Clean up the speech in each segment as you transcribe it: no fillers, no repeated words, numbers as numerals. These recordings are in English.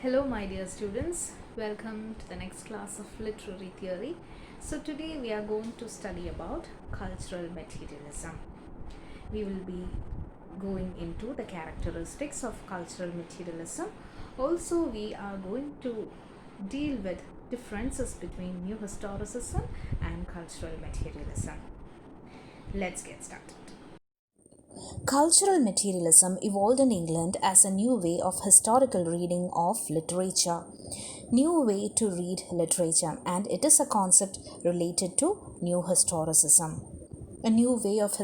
Hello, my dear students. Welcome to the next class of literary theory. So, today we are going to study about cultural materialism. We will be going into the characteristics of cultural materialism. Also, we are going to deal with differences between new historicism and cultural materialism. Let's get started. Cultural materialism evolved in England as a new way of historical reading of literature. New way to read literature, and it is a concept related to new historicism. A new way of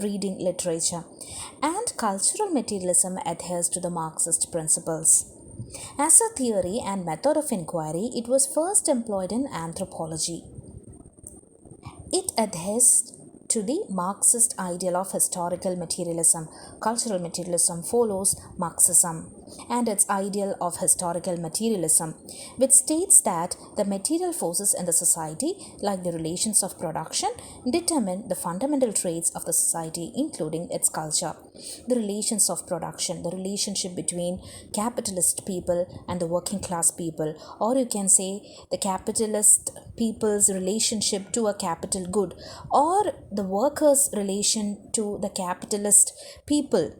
reading literature. And cultural materialism adheres to the Marxist principles. As a theory and method of inquiry, it was first employed in anthropology. It adheres to the Marxist ideal of historical materialism. Cultural materialism follows Marxism and its ideal of historical materialism, which states that the material forces in the society, like the relations of production, determine the fundamental traits of the society, including its culture. The relations of production, the relationship between capitalist people and the working class people, or you can say the capitalist people's relationship to a capital good, or the workers' relation to the capitalist people.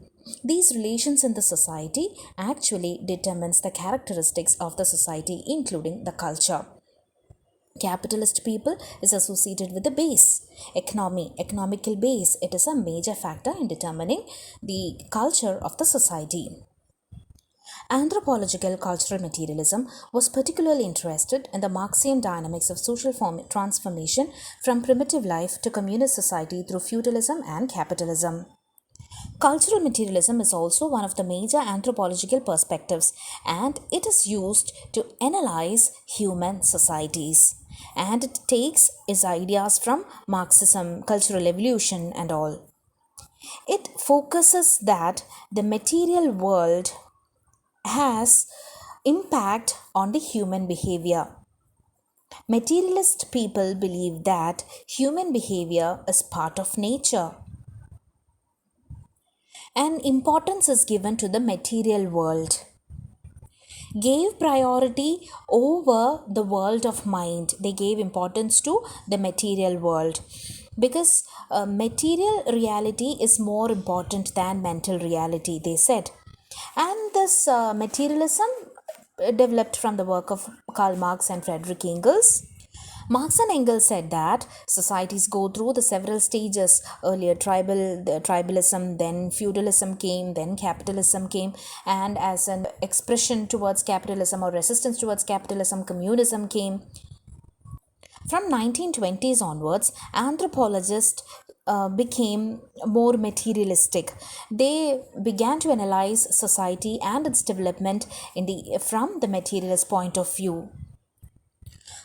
These relations in the society actually determines the characteristics of the society, including the culture. Capitalist people is associated with the base economical base. It is a major factor in determining the culture of the society. Anthropological cultural materialism was particularly interested in the Marxian dynamics of social transformation from primitive life to communist society through feudalism and capitalism. Cultural materialism is also one of the major anthropological perspectives, and it is used to analyze human societies. And it takes its ideas from Marxism, cultural evolution, and all. It focuses that the material world has impact on the human behavior. Materialist people believe that human behavior is part of nature, and importance is given to the material world. Gave priority over the world of mind. They gave importance to the material world because material reality is more important than mental reality, they said. And this materialism developed from the work of Karl Marx and Friedrich Engels. Marx and Engels said that societies go through the several stages. Earlier tribalism, then feudalism came, then capitalism came, and as an expression towards capitalism or resistance towards capitalism, communism came. From 1920s onwards, anthropologists became more materialistic. They began to analyze society and its development from the materialist point of view.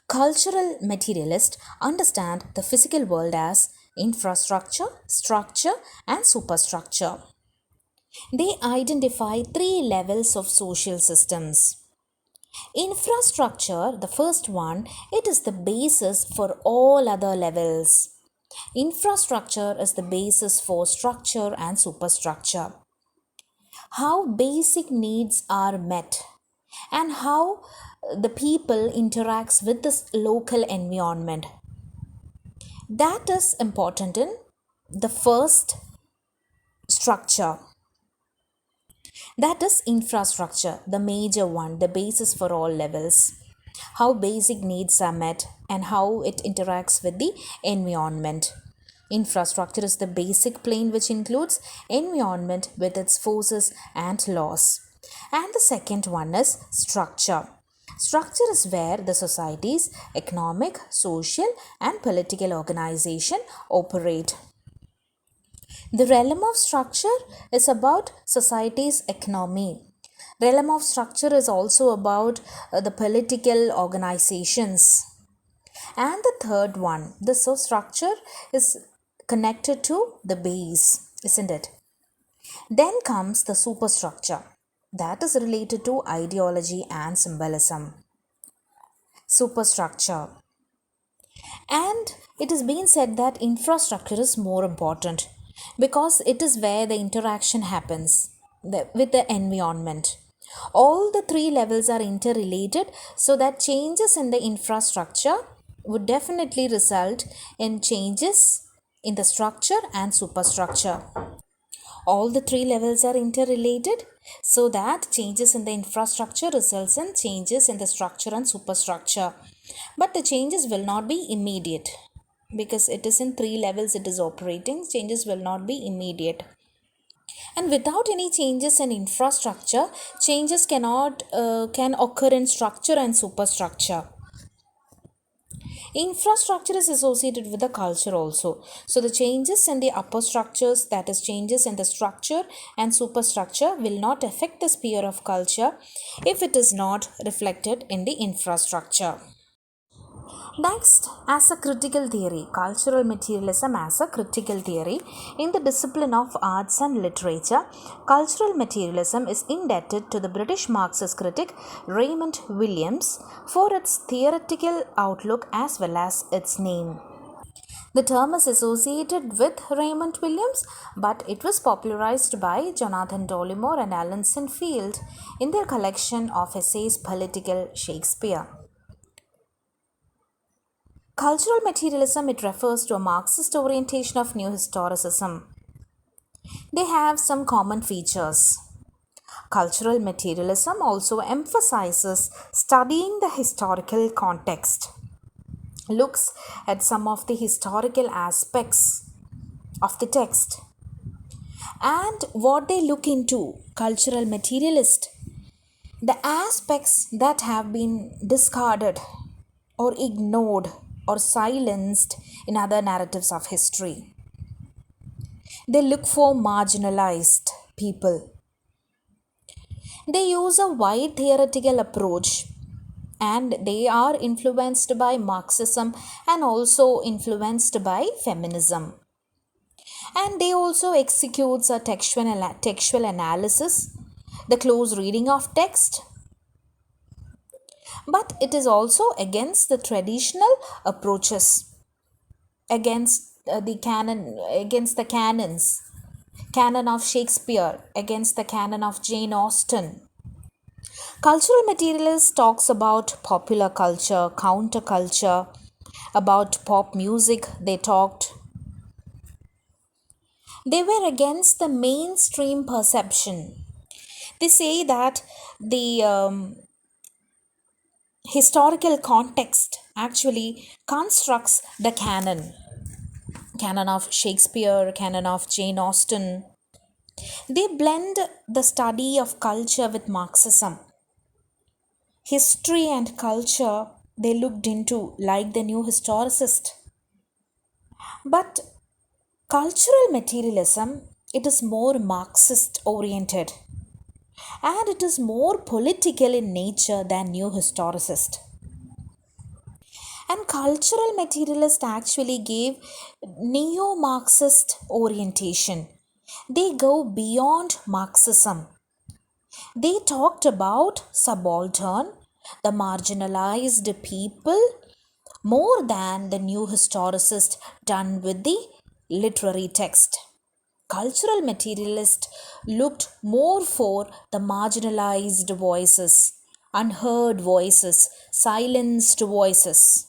Cultural materialists understand the physical world as infrastructure, structure, and superstructure. They identify three levels of social systems. Infrastructure, the first one, it is the basis for all other levels. Infrastructure is the basis for structure and superstructure. How basic needs are met and how the people interacts with this local environment, that is important in the first structure, that is infrastructure, the major one, the basis for all levels. How basic needs are met and how it interacts with the environment. Infrastructure is the basic plane which includes environment with its forces and laws. And the second one is structure. Structure is where the society's economic, social, and political organization operate. The realm of structure is about society's economy. Realm of structure is also about the political organizations. And the third one, the structure is connected to the base, isn't it? Then comes the superstructure, that is related to ideology and symbolism. Superstructure. And it has been said that infrastructure is more important because it is where the interaction happens with the environment. All the three levels are interrelated, so that changes in the infrastructure would definitely result in changes in the structure and superstructure. All the three levels are interrelated, so that changes in the infrastructure results in changes in the structure and superstructure. But the changes will not be immediate, because it is in three levels it is operating. Changes will not be immediate. And without any changes in infrastructure, changes can occur in structure and superstructure. Infrastructure is associated with the culture also. So the changes in the upper structures, that is changes in the structure and superstructure, will not affect the sphere of culture if it is not reflected in the infrastructure. Next, as a critical theory, cultural materialism as a critical theory in the discipline of arts and literature, cultural materialism is indebted to the British Marxist critic Raymond Williams for its theoretical outlook as well as its name. The term is associated with Raymond Williams, but it was popularized by Jonathan Dollimore and Alanson Field in their collection of essays Political Shakespeare. Cultural materialism, it refers to a Marxist orientation of new historicism. They have some common features. Cultural materialism also emphasizes studying the historical context, looks at some of the historical aspects of the text. And what they look into, cultural materialist, the aspects that have been discarded or ignored or silenced in other narratives of history. They look for marginalized people. They use a wide theoretical approach, and they are influenced by Marxism and also influenced by feminism. And they also execute a textual analysis, the close reading of text, but it is also against the traditional approaches, against the canon of Shakespeare, against the canon of Jane Austen. Cultural materialist talks about popular culture, counterculture, about pop music. They were against the mainstream perception. They say that the historical context actually constructs the canon of Shakespeare, canon of Jane Austen. They blend the study of culture with Marxism. History and culture they looked into like the new historicist. But cultural materialism, it is more Marxist oriented, and it is more political in nature than new historicist. And cultural materialist actually gave neo-Marxist orientation. They go beyond Marxism. They talked about subaltern, the marginalized people, more than the new historicist done with the literary text. Cultural materialist looked more for the marginalized voices, unheard voices, silenced voices.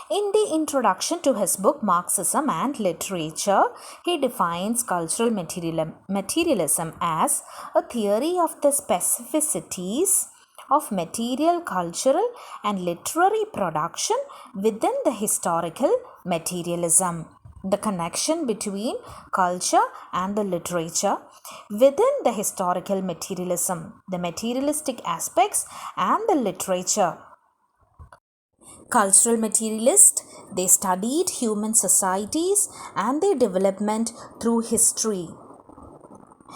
In the introduction to his book Marxism and Literature, he defines cultural materialism as a theory of the specificities of material, cultural, and literary production within the historical materialism. The connection between culture and the literature within the historical materialism, the materialistic aspects and the literature. Cultural materialists, they studied human societies and their development through history,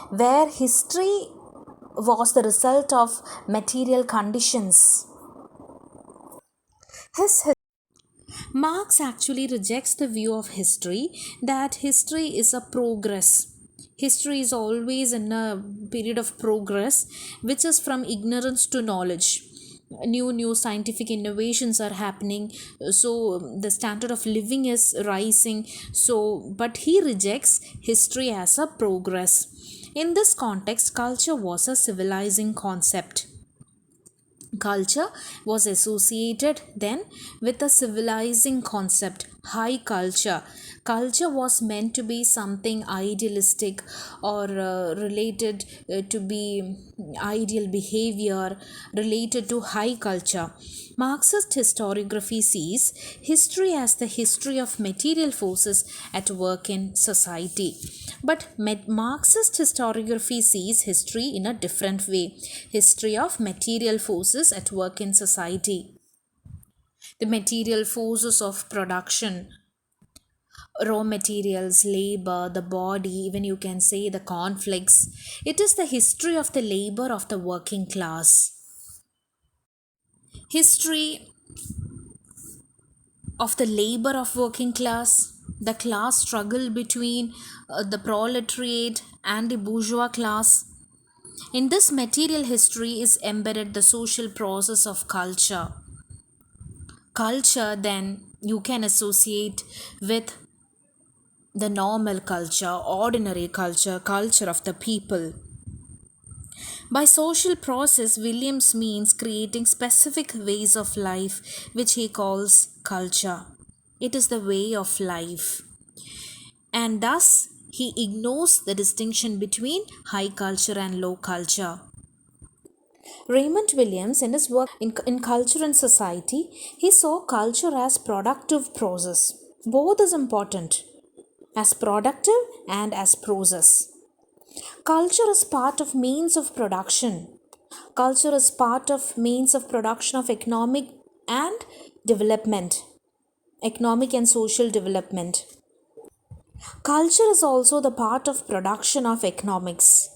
where history was the result of material conditions. Marx actually rejects the view of history that history is a progress. History is always in a period of progress, which is from ignorance to knowledge. new scientific innovations are happening, so the standard of living is rising. So but he rejects history as a progress. In this context, culture was a civilizing concept. Culture was associated then with a civilizing concept, high culture. Culture was meant to be something idealistic or related to be ideal behavior related to high culture. Marxist historiography sees history as the history of material forces at work in society. But Marxist historiography sees history in a different way. History of material forces at work in society. The material forces of production, raw materials, labor, the body, even you can say the conflicts. It is the history of the labor of the working class. History of the labor of working class, the class struggle between the proletariat and the bourgeois class. In this material history is embedded the social process of culture. Culture then you can associate with the normal culture, ordinary culture, culture of the people. By social process, Williams means creating specific ways of life, which he calls culture. It is the way of life. And thus, he ignores the distinction between high culture and low culture. Raymond Williams, in his work in Culture and Society, he saw culture as productive process. Both is important, as productive and as process. Culture is part of means of production. Culture is part of means of production of economic and development, economic and social development. Culture is also the part of production of economics.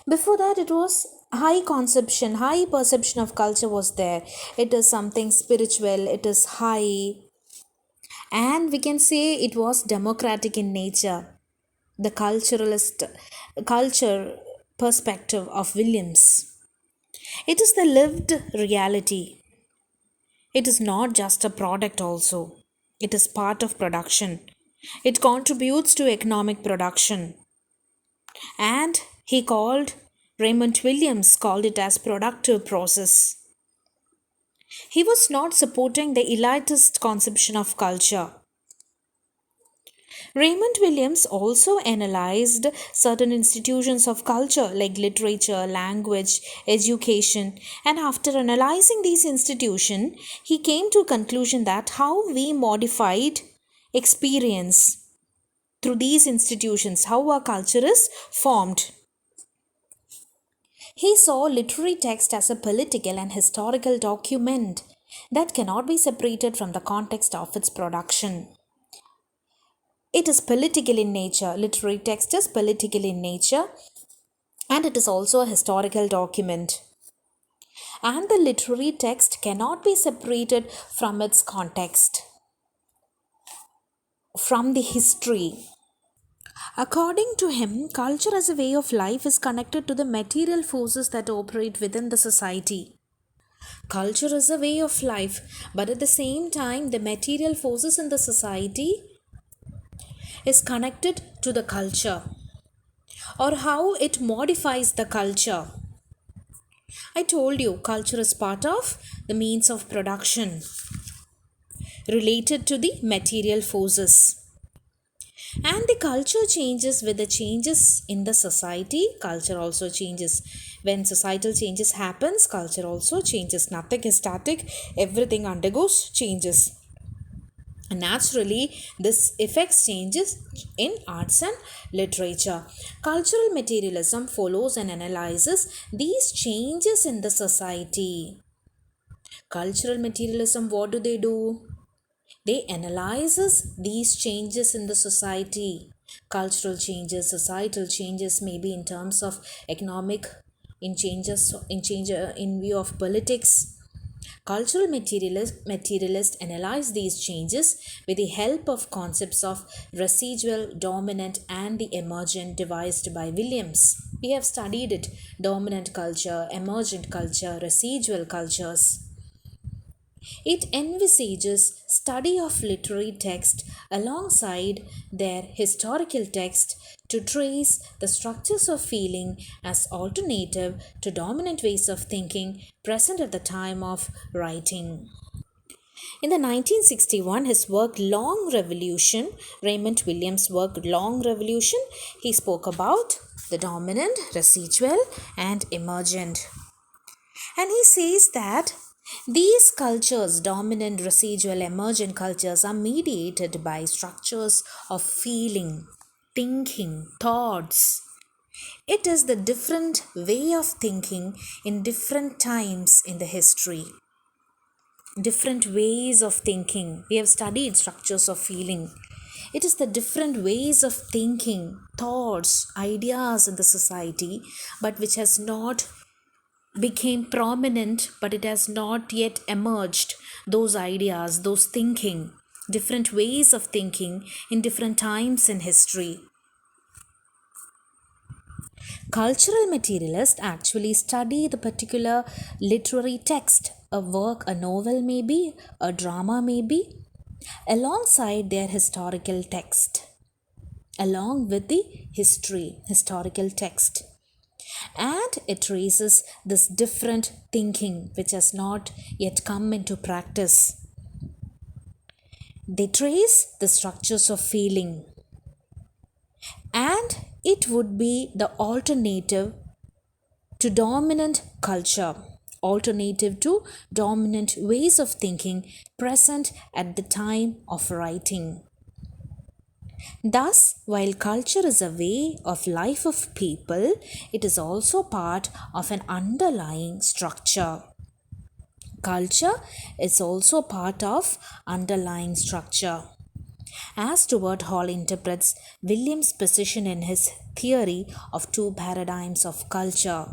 Before that, it was high conception, high perception of culture was there. It is something spiritual, it is high, and we can say it was democratic in nature. The culture perspective of Williams. It is the lived reality. It is not just a product also. It is part of production. It contributes to economic production. And Raymond Williams called it as productive process. He was not supporting the elitist conception of culture. Raymond Williams also analyzed certain institutions of culture like literature, language, education, and after analyzing these institutions, he came to a conclusion that how we modified experience through these institutions, how our culture is formed. He saw literary text as a political and historical document that cannot be separated from the context of its production. It is political in nature. Literary text is political in nature, and it is also a historical document. And the literary text cannot be separated from its context, from the history. According to him, culture as a way of life is connected to the material forces that operate within the society. Culture is a way of life, but at the same time, the material forces in the society is connected to the culture or how it modifies the culture. I told you, culture is part of the means of production related to the material forces. And the culture changes with the changes in the society. Culture also changes. When societal changes happens, culture also changes. Nothing is static. Everything undergoes changes. And naturally, this affects changes in arts and literature. Cultural materialism follows and analyzes these changes in the society. Cultural materialism, what do? They analyzes these changes in the society. Cultural changes, societal changes, maybe in terms of economic, in view of politics. Cultural materialists analyze these changes with the help of concepts of residual, dominant, and the emergent devised by Williams. We have studied it: dominant culture, emergent culture, residual cultures. It envisages study of literary text alongside their historical text to trace the structures of feeling as alternative to dominant ways of thinking present at the time of writing. In the 1961, his work Long Revolution, Raymond Williams' work Long Revolution, he spoke about the dominant, residual, and emergent. And he says that these cultures, dominant, residual, emergent cultures, are mediated by structures of feeling, thinking, thoughts. It is the different way of thinking in different times in the history. Different ways of thinking. We have studied structures of feeling. It is the different ways of thinking, thoughts, ideas in the society, but which has not became prominent, but it has not yet emerged. Those ideas, those thinking, different ways of thinking in different times in history. Cultural materialists actually study the particular literary text, a work, a novel maybe, a drama maybe, alongside their historical text, along with the historical text. And it traces this different thinking which has not yet come into practice. They trace the structures of feeling, and it would be the alternative to dominant culture, alternative to dominant ways of thinking present at the time of writing. Thus, while culture is a way of life of people, it is also part of an underlying structure. Culture is also part of underlying structure. As Stuart Hall interprets Williams' position in his theory of two paradigms of culture.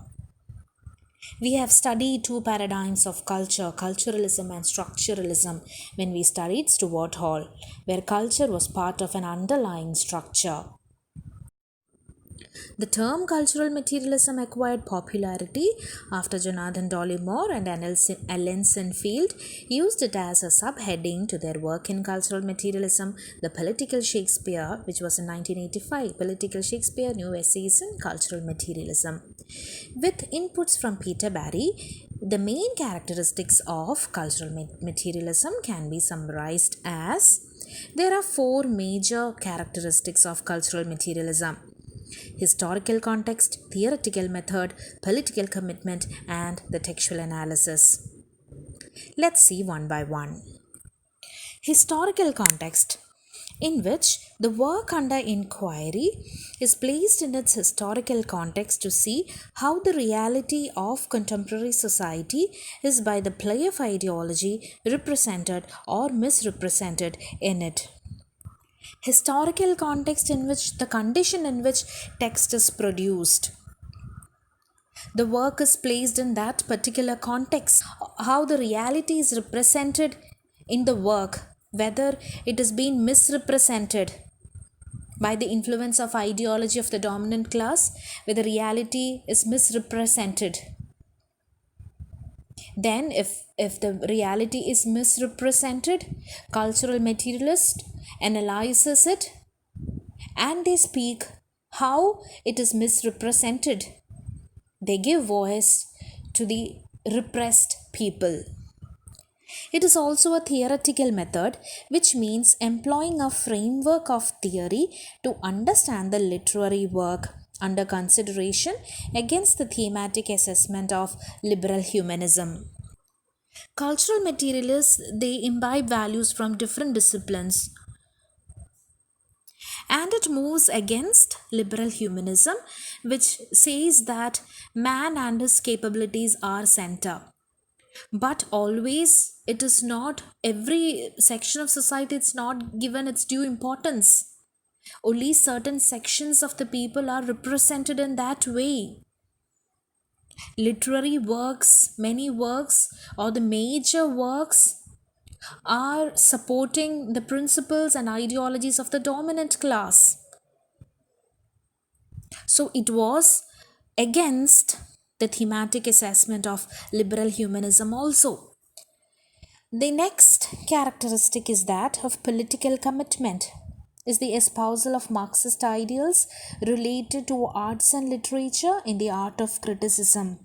We have studied two paradigms of culture, culturalism and structuralism, when we studied Stuart Hall, where culture was part of an underlying structure. The term cultural materialism acquired popularity after Jonathan Dollimore and Ellen Sinfield used it as a subheading to their work in cultural materialism, The Political Shakespeare, which was in 1985, Political Shakespeare, New Essays in Cultural Materialism. With inputs from Peter Barry, the main characteristics of cultural materialism can be summarized as: there are four major characteristics of cultural materialism: historical context, theoretical method, political commitment, and the textual analysis. Let's see one by one. Historical context, in which the work under inquiry is placed in its historical context to see how the reality of contemporary society is by the play of ideology represented or misrepresented in it. Historical context, in which the condition in which text is produced. The work is placed in that particular context. How the reality is represented in the work, whether it is being misrepresented by the influence of ideology of the dominant class, whether reality is misrepresented. Then if the reality is misrepresented, cultural materialist analyzes it and they speak how it is misrepresented. They give voice to the repressed people. It is also a theoretical method, which means employing a framework of theory to understand the literary work under consideration against the thematic assessment of liberal humanism. Cultural materialists, they imbibe values from different disciplines, and it moves against liberal humanism, which says that man and his capabilities are center. But always it is not, every section of society it's not given its due importance. Only certain sections of the people are represented in that way. Literary works, many works, or the major works are supporting the principles and ideologies of the dominant class. So it was against the thematic assessment of liberal humanism also. The next characteristic is that of political commitment, is the espousal of Marxist ideals related to arts and literature in the art of criticism.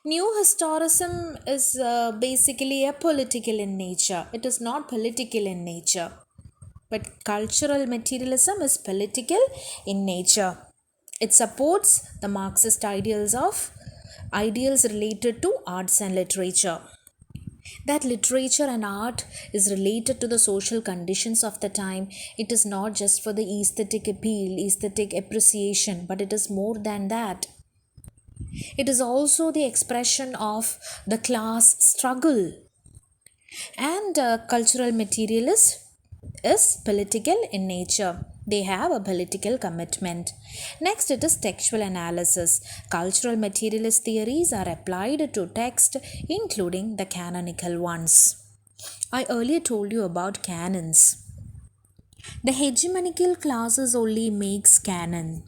New historicism is basically a political in nature. It is not political in nature. But cultural materialism is political in nature. It supports the Marxist ideals related to arts and literature. That literature and art is related to the social conditions of the time. It is not just for the aesthetic appeal, aesthetic appreciation, but it is more than that. It is also the expression of the class struggle. And cultural materialist is political in nature. They have a political commitment. Next, it is textual analysis. Cultural materialist theories are applied to text, including the canonical ones. I earlier told you about canons. The hegemonical classes only makes canon,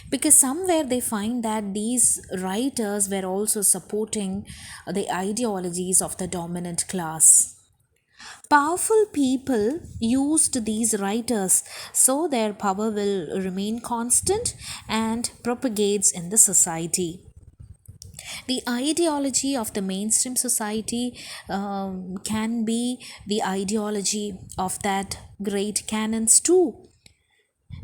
because somewhere they find that these writers were also supporting the ideologies of the dominant class. Powerful people used these writers so their power will remain constant and propagates in the society. The ideology of the mainstream society can be the ideology of that great canons too.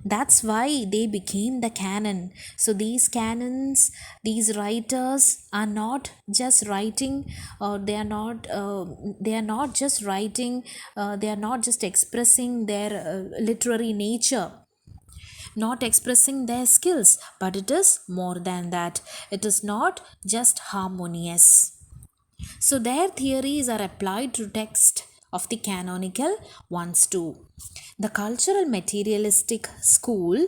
That's why they became the canon. So these canons, these writers are not just writing, or they are not just writing, they are not just expressing their literary nature, not expressing their skills, but it is more than that. It is not just harmonious. So their theories are applied to text of the canonical ones too. The cultural materialistic school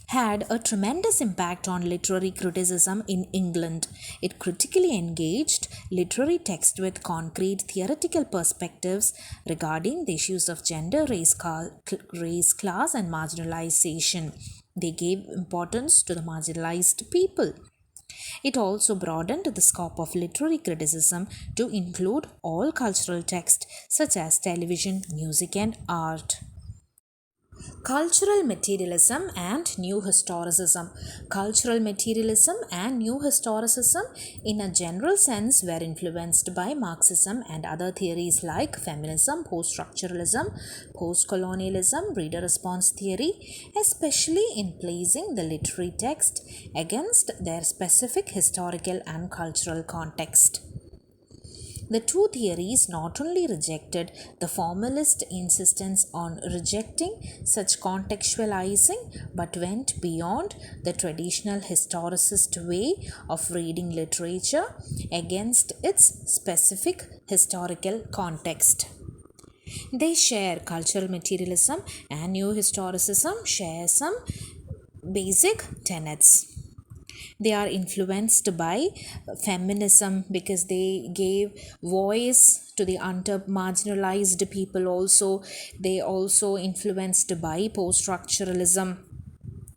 had a tremendous impact on literary criticism in England. It critically engaged literary text with concrete theoretical perspectives regarding the issues of gender, race, class, and marginalization. They gave importance to the marginalized people. It also broadened the scope of literary criticism to include all cultural text such as television, music, and art. Cultural materialism and new historicism. Cultural materialism and new historicism, in a general sense, were influenced by Marxism and other theories like feminism, post structuralism, post colonialism, reader response theory, especially in placing the literary text against their specific historical and cultural context. The two theories not only rejected the formalist insistence on rejecting such contextualizing, but went beyond the traditional historicist way of reading literature against its specific historical context. They share cultural materialism and new historicism share some basic tenets. They are influenced by feminism because they gave voice to the under marginalized people. Also, they also influenced by post structuralism,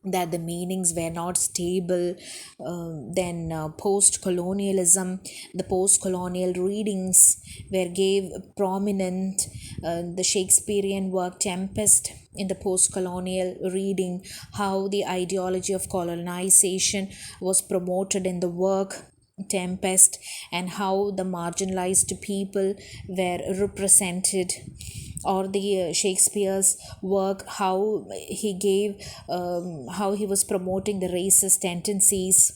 that the meanings were not stable. Then post-colonialism, the post-colonial readings were gave prominent. The Shakespearean work Tempest in the post-colonial reading, how the ideology of colonization was promoted in the work Tempest, and how the marginalized people were represented. Or the Shakespeare's work, how he gave, how he was promoting the racist tendencies.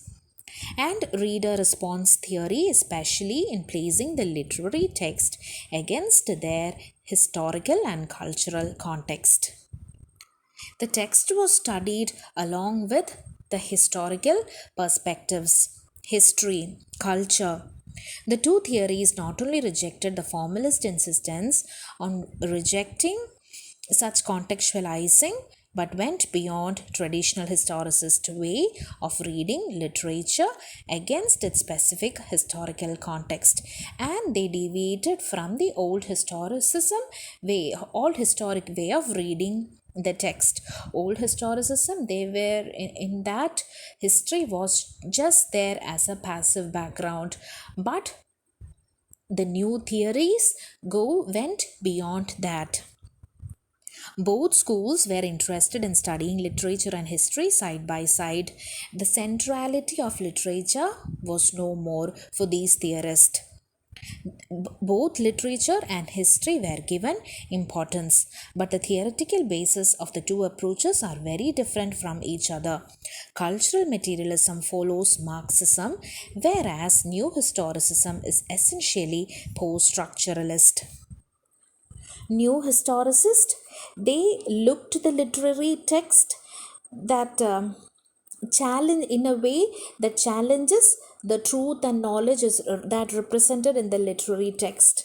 And reader response theory, especially in placing the literary text against their historical and cultural context. The text was studied along with the historical perspectives, history, culture. The two theories not only rejected the formalist insistence on rejecting such contextualizing, but went beyond traditional historicist way of reading literature against its specific historical context, and they deviated from the old historic way of reading the text. Old historicism, they were in that history was just there as a passive background, but the new theories went beyond that. Both schools were interested in studying literature and history side by side. The centrality of literature was no more for these theorists. Both literature and history were given importance, but the theoretical basis of the two approaches are very different from each other. Cultural materialism follows Marxism, whereas new historicism is essentially post structuralist. New historicists, they looked the literary text that challenge in a way that challenges the truth and knowledge that represented in the literary text.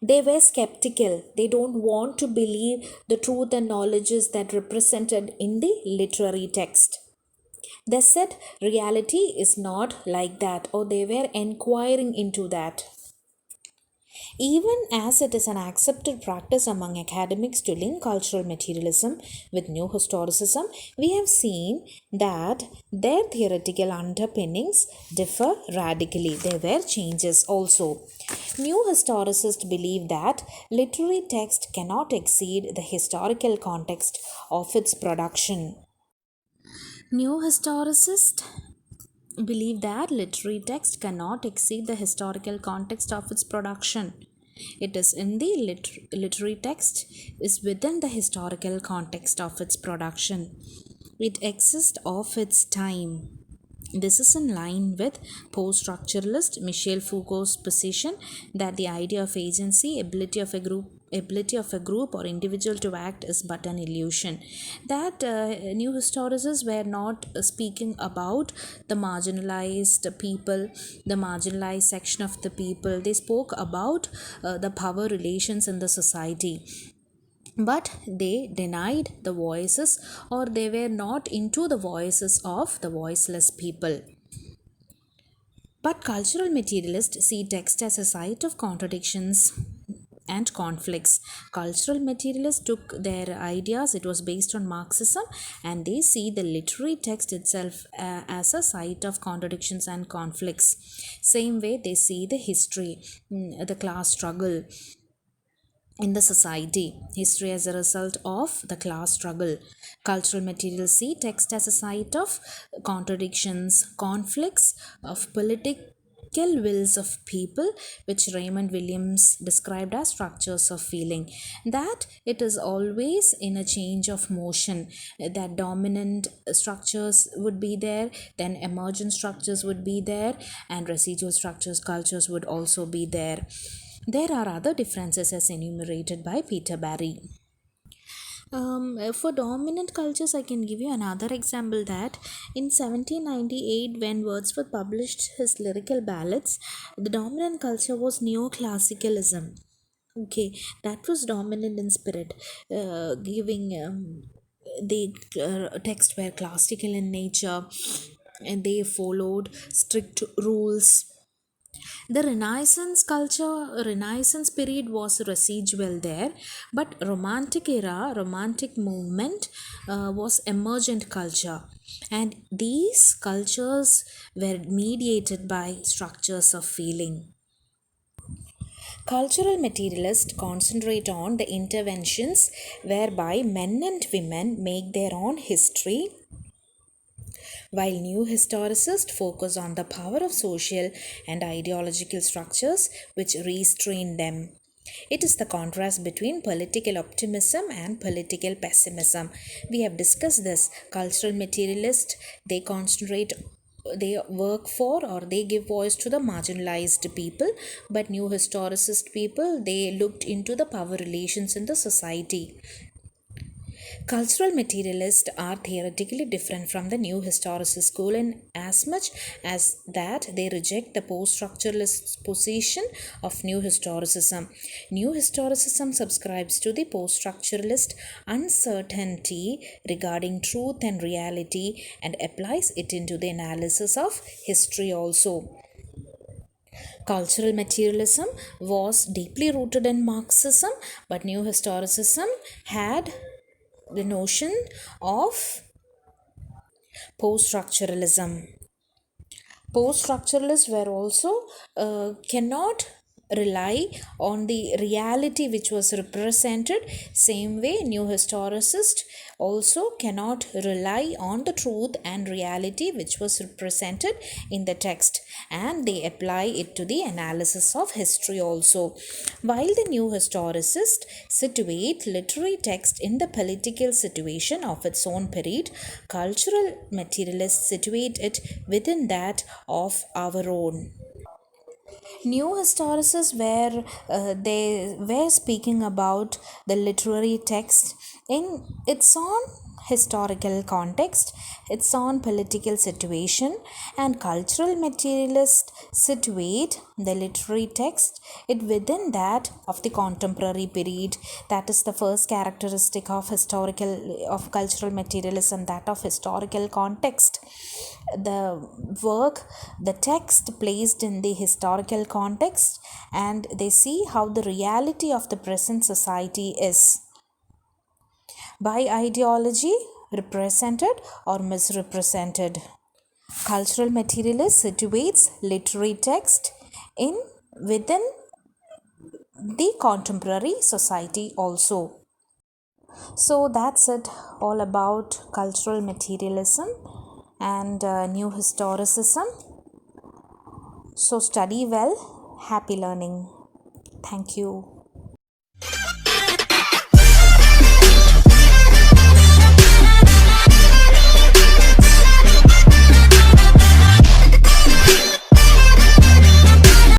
They were skeptical. They don't want to believe the truth and knowledges that represented in the literary text. They said reality is not like that, or they were inquiring into that. Even as it is an accepted practice among academics to link cultural materialism with new historicism, we have seen that their theoretical underpinnings differ radically. There were changes also. New historicists believe that literary text cannot exceed the historical context of its production. New historicists believe that literary text cannot exceed the historical context of its production. It is in the literary text is within the historical context of its production. It exists of its time. This is in line with post-structuralist Michel Foucault's position that the idea of agency, ability of a group or individual to act is but an illusion. That new historicists were not speaking about the marginalized people, the marginalized section of the people. They spoke about the power relations in the society, but they denied the voices, or they were not into the voices of the voiceless people. But cultural materialists see text as a site of contradictions and conflicts. Cultural materialists took their ideas, it was based on Marxism, and they see the literary text itself as a site of contradictions and conflicts. Same way they see the history, the class struggle in the society, history as a result of the class struggle. Cultural materials see text as a site of contradictions, conflicts, of political wills of people, which Raymond Williams described as structures of feeling. That it is always in a change of motion, that dominant structures would be there, then emergent structures would be there, and residual structures, cultures would also be there. There are other differences as enumerated by Peter Barry. For dominant cultures, I can give you another example that in 1798, when Wordsworth published his lyrical ballads, the dominant culture was neoclassicalism. Okay, that was dominant in spirit, giving the texts were classical in nature, and they followed strict rules. The Renaissance period was residual there, but Romantic movement was emergent culture, and these cultures were mediated by structures of feeling. Cultural materialists concentrate on the interventions whereby men and women make their own history, while new historicists focus on the power of social and ideological structures which restrain them. It is the contrast between political optimism and political pessimism. We have discussed this. Cultural materialists, they work for, or they give voice to the marginalized people, but new historicist people, they looked into the power relations in the society. Cultural materialists are theoretically different from the new historicist school in as much as that they reject the post-structuralist position of new historicism. New historicism subscribes to the post-structuralist uncertainty regarding truth and reality and applies it into the analysis of history also. Cultural materialism was deeply rooted in Marxism, but new historicism had the notion of post-structuralism. Post-structuralists were also cannot rely on the reality which was represented. Same way, new historicists also cannot rely on the truth and reality which was represented in the text, and they apply it to the analysis of history also. While the new historicists situate literary text in the political situation of its own period, cultural materialists situate it within that of our own. New historicists were they were speaking about the literary text in its own historical context, its own political situation, and cultural materialists situate the literary text it within that of the contemporary period. That is the first characteristic of cultural materialism, that of historical context. The text placed in the historical context, and they see how the reality of the present society is by ideology represented or misrepresented. Cultural materialist situates literary text in within the contemporary society also. So that's it all about cultural materialism and new historicism. So study well. Happy learning. Thank you.